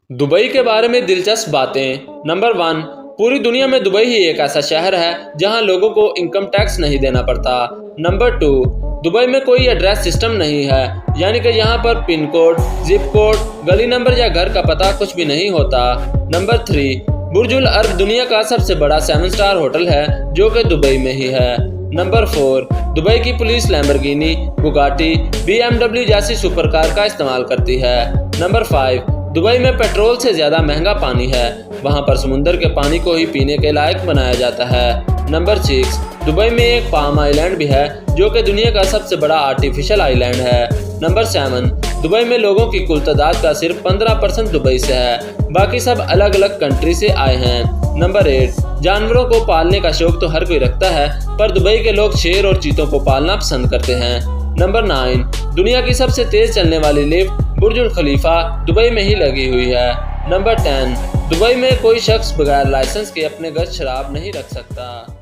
Dubai के बारे में दिलचस्प बातें। नंबर 1, पूरी दुनिया में दुबई ही एक ऐसा शहर है जहां लोगों को इनकम टैक्स नहीं देना पड़ता। नंबर 2, दुबई में कोई एड्रेस सिस्टम नहीं है, यानी कि यहां पर पिन कोड, जिप कोड, गली नंबर या घर का पता कुछ भी नहीं होता। नंबर 3, बुर्ज अल अरब दुनिया का सबसे बड़ा 7 स्टार होटल है जो कि दुबई में ही है। नंबर 4, दुबई की पुलिस लैम्बोर्गिनी, बुगाटी, BMW जैसी सुपर कार का इस्तेमाल करती है। नंबर 5, दुबई में पेट्रोल से ज्यादा महंगा पानी है, वहां पर समुद्र के पानी को ही पीने के लायक बनाया जाता है। नंबर 6, दुबई में एक पाम आइलैंड भी है जो कि दुनिया का सबसे बड़ा आर्टिफिशियल आइलैंड है। नंबर 7, दुबई में लोगों की कुल तादाद का सिर्फ 15% दुबई से है, बाकी सब अलग अलग कंट्री से आए हैं। नंबर 8, जानवरों को पालने का शौक तो हर कोई रखता है, पर दुबई के लोग शेर और चीतों को पालना पसंद करते हैं। नंबर 9, दुनिया की सबसे तेज चलने वाली लिफ्ट बुर्ज अल खलीफा दुबई में ही लगी हुई है। नंबर 10, दुबई में कोई शख्स बगैर लाइसेंस के अपने घर शराब नहीं रख सकता।